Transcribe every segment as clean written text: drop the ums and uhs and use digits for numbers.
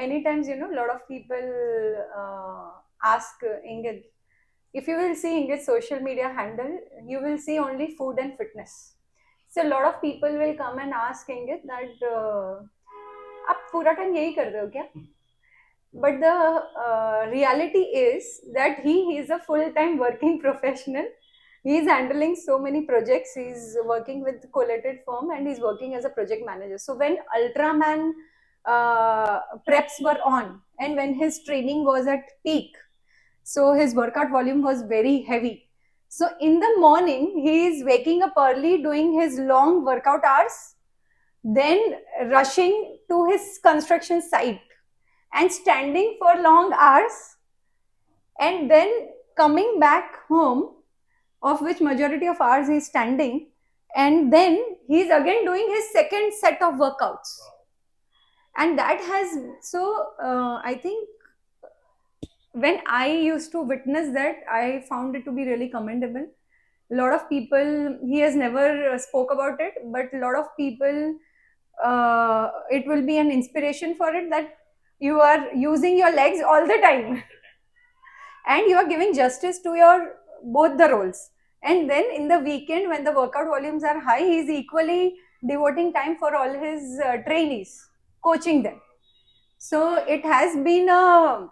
many times, a lot of people ask Ingit, if you will see Ingit's social media handle, you will see only food and fitness. So a lot of people will come and ask Ingit that, आप पूरा time यही कर रहे हो क्या? But the reality is that he is a full-time working professional. He is handling so many projects. He's working with collated firm and he's working as a project manager. So when Ultraman preps were on and when his training was at peak, so his workout volume was very heavy. So in the morning, he is waking up early, doing his long workout hours, then rushing to his construction site and standing for long hours, and then coming back home, of which majority of hours he is standing, and then he is again doing his second set of workouts. And that has, so I think when I used to witness that, I found it to be really commendable. A lot of people, he has never spoke about it, but a lot of people, it will be an inspiration for it, that you are using your legs all the time and you are giving justice to your both the roles. And then in the weekend, when the workout volumes are high, he is equally devoting time for all his trainees, coaching them. So it has been a,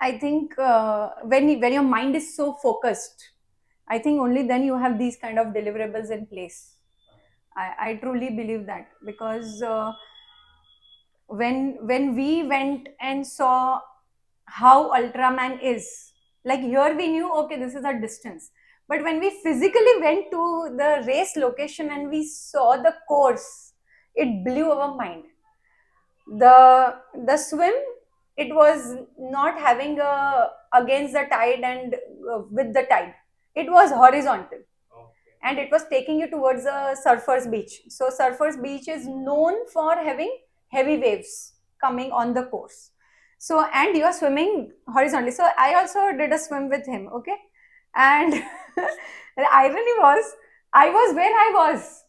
I think when your mind is so focused, I think only then you have these kind of deliverables in place. I truly believe that, because when we went and saw how Ultraman is, like here we knew, okay, this is our distance. But when we physically went to the race location and we saw the course, it blew our mind. The swim, it was not having a against the tide and with the tide. It was horizontal. And it was taking you towards a surfer's beach. So surfer's beach is known for having heavy waves coming on the course. So, and you are swimming horizontally. So I also did a swim with him, okay? And the irony was, I was where I was,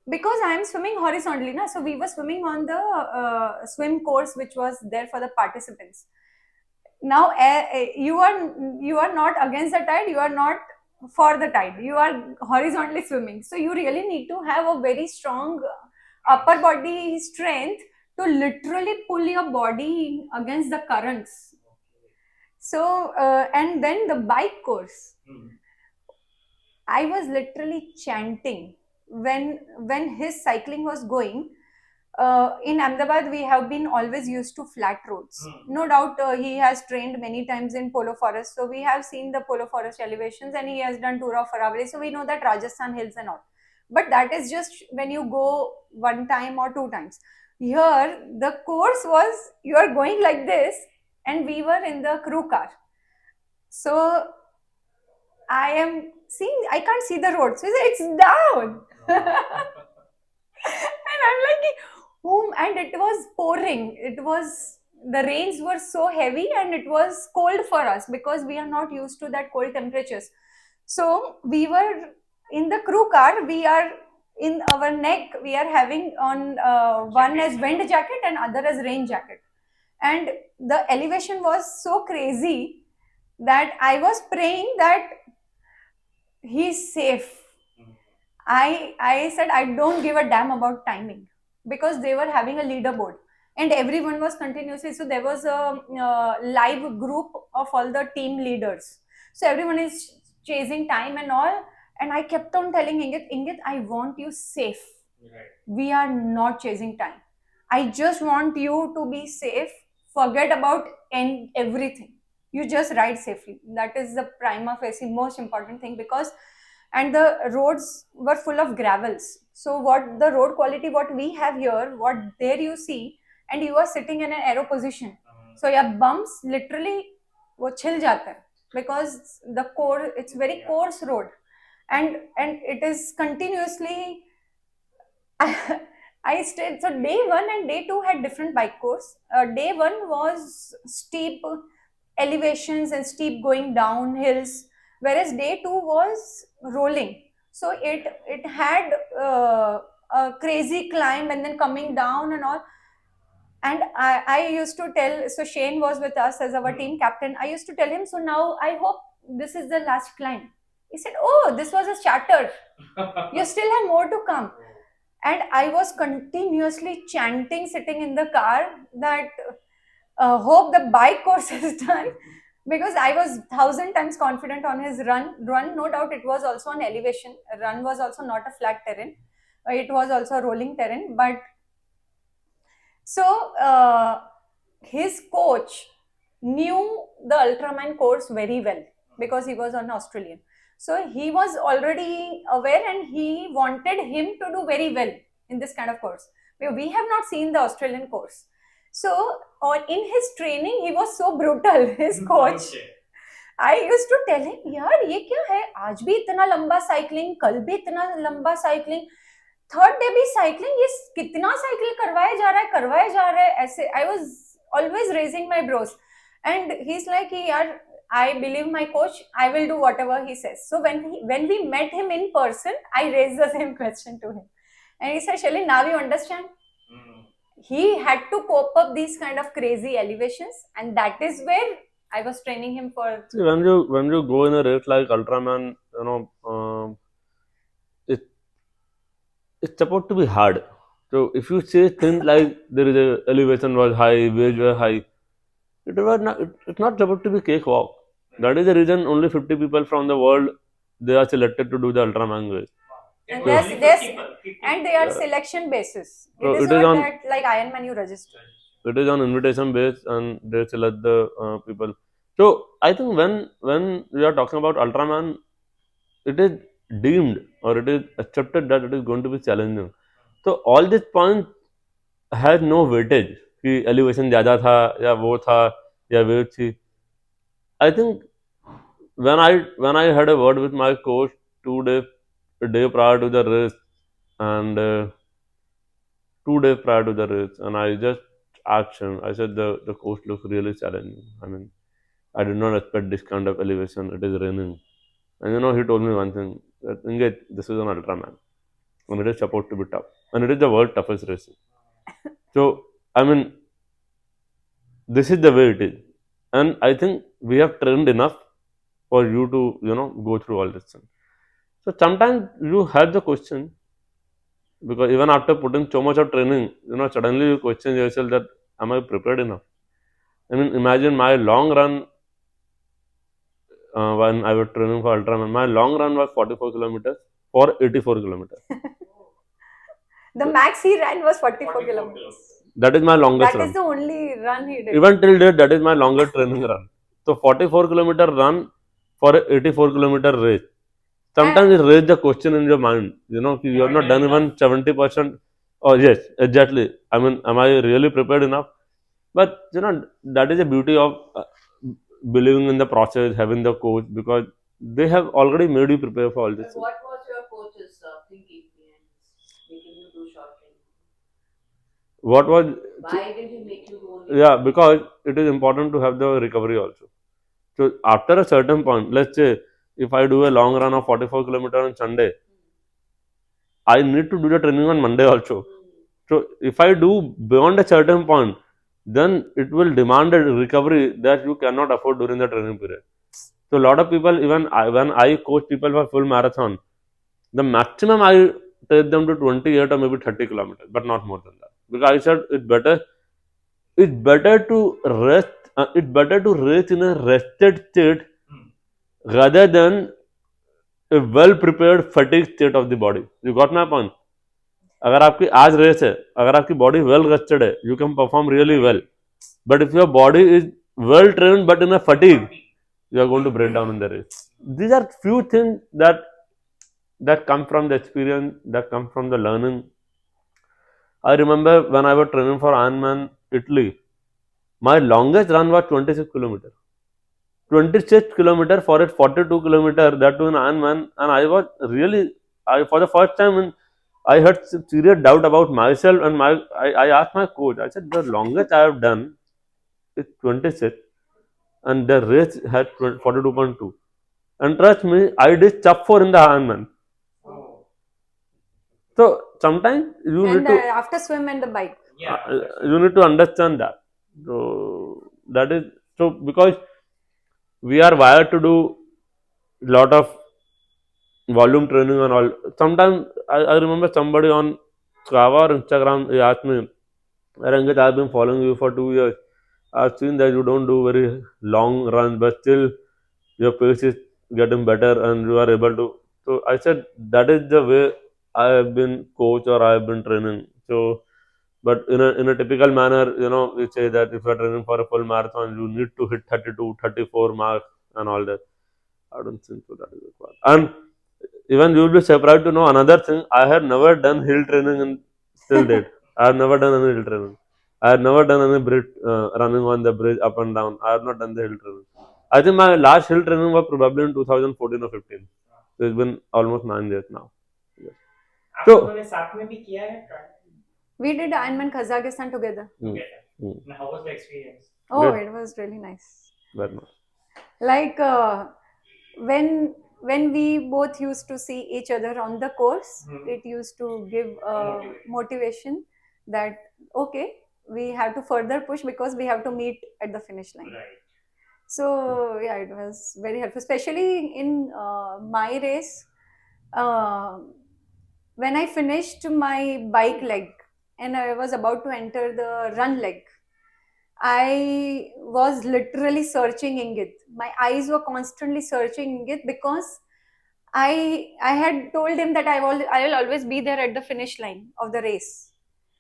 because I am swimming horizontally, na? So we were swimming on the swim course which was there for the participants. Now you are not against the tide, you are not for the tide, you are horizontally swimming. So you really need to have a very strong upper body strength to literally pull your body against the currents. So and then the bike course, I was literally chanting when his cycling was going. In Ahmedabad, we have been always used to flat roads. No doubt, he has trained many times in Polo Forest, so we have seen the Polo Forest elevations, and he has done tour of Aravalli, so we know that Rajasthan hills and all. But that is just when you go one time or two times. Here, the course was, you are going like this, and we were in the crew car. So I am seeing, I can't see the road, so it's down. And I'm like, and it was pouring. It was, the rains were so heavy and it was cold for us because we are not used to that cold temperatures. So we were in the crew car, we are in our neck, we are having on one as wind jacket and other as rain jacket. And the elevation was so crazy that I was praying that he's safe. I said, I don't give a damn about timing, because they were having a leaderboard and everyone was continuously, so there was a live group of all the team leaders, so everyone is chasing time and all. And I kept on telling Ingit, I want you safe. Right. We are not chasing time. I just want you to be safe. Forget about everything. You just ride safely. That is the prima facie most important thing, because and the roads were full of gravels. So what the road quality, what we have here, what there you see, and you are sitting in an aero position. So your bumps literally wo chil jata hai, because the core, it's very coarse road, and it is continuously. I stayed, so day 1 and day 2 had different bike course. Day 1 was steep elevations and steep going down hills, whereas day 2 was rolling. So it had a crazy climb and then coming down and all. And I used to tell, so Shane was with us as our team captain. I used to tell him, so now I hope this is the last climb. He said, oh, this was a starter. You still have more to come. And I was continuously chanting sitting in the car that hope the bike course is done, because I was 1,000 times confident on his run. No doubt it was also an elevation. Run was also not a flat terrain. It was also a rolling terrain. But so his coach knew the Ultraman course very well because he was an Australian. So he was already aware and he wanted him to do very well in this kind of course. We have not seen the Australian course. So in his training, he was so brutal, his coach. Okay. I used to tell him, यार ये क्या है, आज भी इतना लंबा cycling, कल भी इतना लंबा साइकिलिंग, थर्ड डे भी साइकिलिंग, ये कितना साइकिल करवाया जा रहा है ऐसे. I was always raising my Bros and he is like यार, I believe my coach, I will do whatever he says. So when we met him in person, I raised the same question to him and he said, Shaily, now you understand. He had to cope up these kind of crazy elevations, and that is where I was training him for. See, when you go in a race like Ultraman, you know, it's supposed to be hard. So if you say things like there is a elevation was high, waves were high, it's not supposed to be cakewalk. That is the reason only 50 people from the world they are selected to do the Ultraman race. And they are selection basis. So it is not that like Ironman you register. It is on invitation base and they select the people. So I think when we are talking about Ultraman, it is deemed or it is accepted that it is going to be challenging. So all this point has no weightage कि elevation ज़्यादा था या वो था या wait थी. I think when I had a word with my coach 2 days a day prior to the race and 2 days prior to the race, and I just asked him. I said the course looks really challenging. I mean, I did not expect this kind of elevation. It is raining, and he told me one thing that Ingit, this is an Ultraman, and it is supposed to be tough, and it is the world's toughest race. So I mean, this is the way it is, and I think we have trained enough for you to go through all this thing. So sometimes you have the question, because even after putting so much of training, suddenly you question yourself that am I prepared enough? I mean, imagine my long run when I was training for Ultraman. My long run was 44 kilometers for 84 kilometers. The max he ran was 44 kilometers. That is my longest run. That is the only run he did. Even till date, that is my longest training run. So 44-kilometer run for a 84-kilometer race. Sometimes it raises the question in your mind, you have not done even 70%. Oh yes, exactly. I mean, am I really prepared enough? But that is the beauty of believing in the process, having the coach, because they have already made you prepare for all this. What was your coach's thinking behind making you do short training? What was? Why did he make you do only? Yeah, because it is important to have the recovery also. So after a certain point, let's say if I do a long run of 44 kilometers on Sunday, I need to do the training on Monday also. So if I do beyond a certain point, then it will demand a recovery that you cannot afford during the training period. So a lot of people, even when I coach people for full marathon, the maximum I take them to 28 or maybe 30 kilometers, but not more than that. Because I said it's better to rest. It's better to race in a rested state rather than a well prepared fatigue state of the body. You got my point? अगर आपकी आज race है, अगर आपकी body well rested है, you can perform really well. But if your body is well trained but in a fatigue, you are going to break down in the race. These are few things that come from the experience, that come from the learning. I remember when I was training for Ironman Italy, my longest run was 26 kilometers. 26 kilometers for a 42 kilometer, that to an Ironman, and I was really, for the first time, I had serious doubt about myself, and I asked my coach. I said the longest I have done is 26, and the race had 42.2. And trust me, I did sub 4 in the Ironman. So sometimes you need to after swim and the bike. Yeah, You need to understand that. So that is so because we are wired to do lot of volume training and all. Sometimes I remember somebody on Strava or Instagram, he asked me, Rangit, I've been following you for 2 years. I've seen that you don't do very long runs, but still your pace is getting better and you are able to. So I said that is the way I have been coached or I have been training. So, but in a typical manner, we say that if you are training for a full marathon, you need to hit 32, 34 marks and all that. I don't think so that is required. And even you will be surprised to know another thing. I have never done hill training in till date. I have never done any hill training. I have never done any bridge running on the bridge up and down. I have not done the hill training. I think my last hill training was probably in 2014 or 15. So it's been almost 9 years now. Yes. आप So, लोगों ने साथ में भी किया है try We did Ironman Kazakhstan together. together? mm, And how was the experience? Oh, Good. it was really nice. Very much. Like when we both used to see each other on the course, it used to give motivation that okay, we have to further push because we have to meet at the finish line. Right. So yeah, it was very helpful, especially in my race. Uh, when I finished my bike leg and I was about to enter the run leg, I was literally searching Ingit. My eyes were constantly searching Ingit because I had told him that I will always be there at the finish line of the race.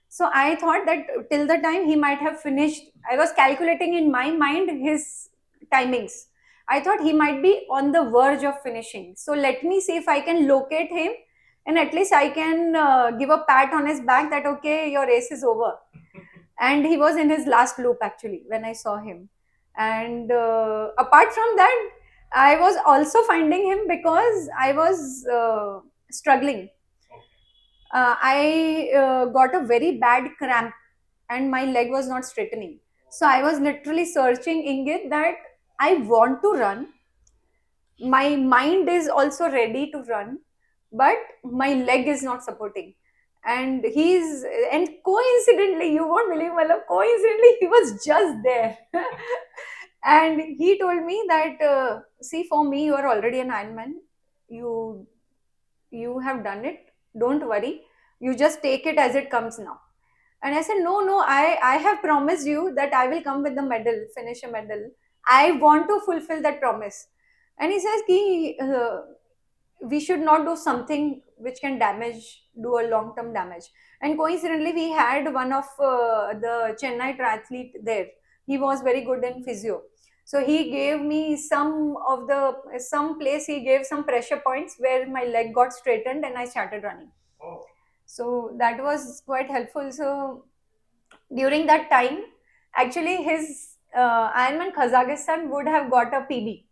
So I thought that till the time he might have finished, I was calculating in my mind his timings. I thought he might be on the verge of finishing. So let me see if I can locate him and at least I can give a pat on his back that okay, your race is over. And he was in his last loop actually when I saw him. And apart from that, I was also finding him because I was struggling. I got a very bad cramp and my leg was not straightening. So I was literally searching Ingit that I want to run. My mind is also ready to run, but my leg is not supporting. And coincidentally, you won't believe, Malab, coincidentally, he was just there. And he told me that, see, for me, you are already an Ironman. You you have done it. Don't worry. You just take it as it comes now. And I said, no, I have promised you that I will come with the medal, finish a medal. I want to fulfill that promise. And he says, Ki, we should not do something which can do a long term damage. And coincidentally, we had one of the Chennai triathlete there. He was very good in physio. So he gave me some place, he gave some pressure points where my leg got straightened and I started running. Oh. So that was quite helpful. So during that time, actually, his Ironman Kazakhstan would have got a PB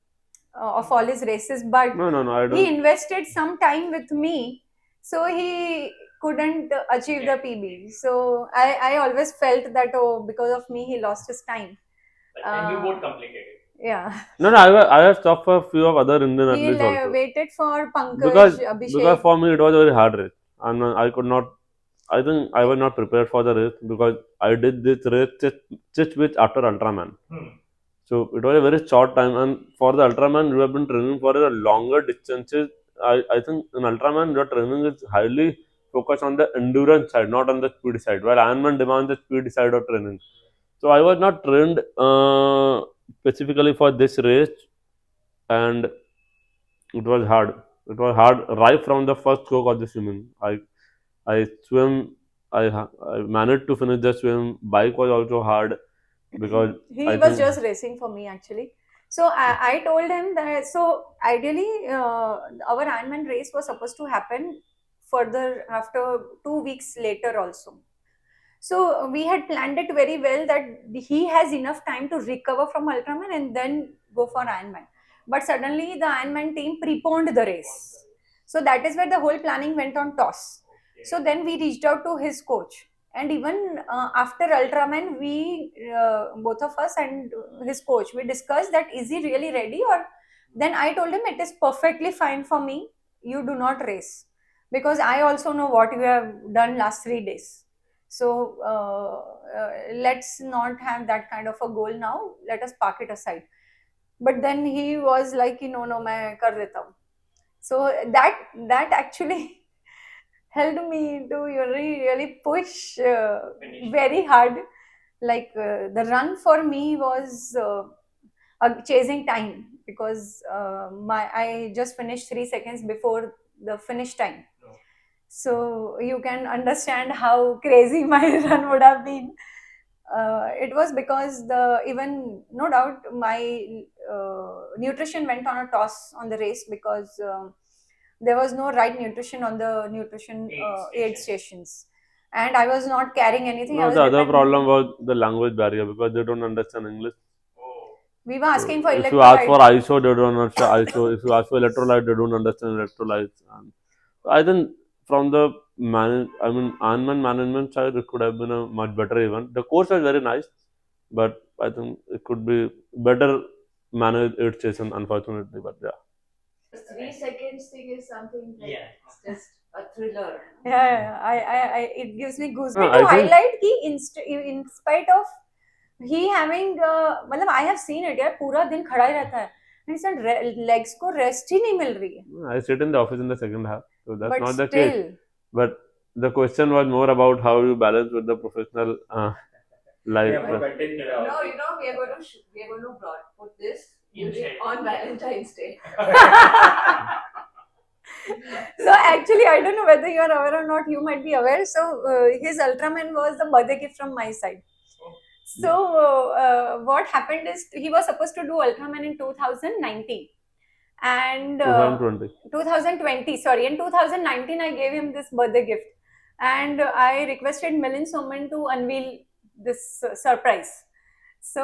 of all his races, but No, I he don't. invested some time with me, so he couldn't achieve the PB. So I always felt that oh, because of me, he lost his time. But then you both completed it. Yeah. No, I have stopped for a few of other Indian He athletes also. waited for Pankaj, Because Abhishek. for me it was a very hard race. And I could not. I think I was not prepared for the race because I did this race just with after Ultraman. So it was a very short time, and for the Ultraman, you have been training for a longer distances. I think in Ultraman, your training is highly focused on the endurance side, not on the speed side. While Ironman demands the speed side of training. So I was not trained specifically for this race, and it was hard. It was hard right from the first stroke of the swimming. I swim. I managed to finish the swim. Bike was also hard because He I was think just racing for me actually. So I told him that so ideally our Ironman race was supposed to happen further after 2 weeks later also. So we had planned it very well that he has enough time to recover from Ultraman and then go for Ironman. But suddenly the Ironman team preponed the race. So that is where the whole planning went on toss. So then we reached out to his coach. And even after Ultraman, we, both of us and his coach, we discussed that is he really ready or then I told him it is perfectly fine for me. You do not race because I also know what you have done last 3 days. So let's not have that kind of a goal now. Let us park it aside. But then he was like, no, no, मैं कर देता हूँ. So that actually helped me to really push very hard. Like the run for me was chasing time, because I just finished 3 seconds before the finish time. No. So you can understand how crazy my run would have been. It was because even no doubt my nutrition went on a toss on the race, because there was no right nutrition on the nutrition aid stations, and I was not carrying anything. I No, was the other dependent. problem was the language barrier because they don't understand English. Oh. We were asking for If you ask for electrolyte. ISO, they don't understand ISO. If you ask for electrolyte, they don't understand electrolytes. And I think from the Ironman management side, it could have been a much better event. The course was very nice, but I think it could be better managed each session, unfortunately. But yeah. The 3 seconds thing is something like Yeah. it's just a thriller. Yeah, it gives me goosebumps. No, To I think highlight कि in spite of he having मतलब I have seen it यार, पूरा दिन खड़ा ही रहता है, and he said legs को rest ही नहीं मिल रही है. I sit in the office in the second half, so that's But not the case. still, But the question was more about how you balance with the professional life. Yeah, but continue now. No, we are going to put this Inside. on Valentine's Day. so actually I don't know whether you are aware or not. You might be aware. So his Ultraman was the birthday gift from my side. So what happened is he was supposed to do Ultraman in 2019, and 2020. 2020, sorry, in 2019 I gave him this birthday gift, and I requested Milind Soman to unveil this surprise. So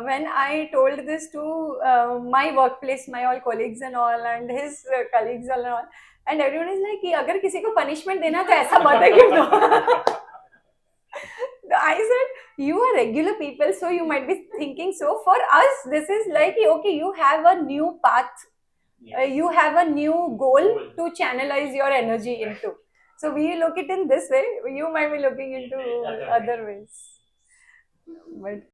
when I told this to my workplace, my all colleagues and all, and his colleagues and all, and everyone is like कि अगर किसी को punishment देना तो ऐसा birthday gift दो. I said, you are regular people, so you might be thinking so. For us, this is like, okay, you have a new path, you have a new goal to channelize your energy into. So we look it in this way. You might be looking into other ways. But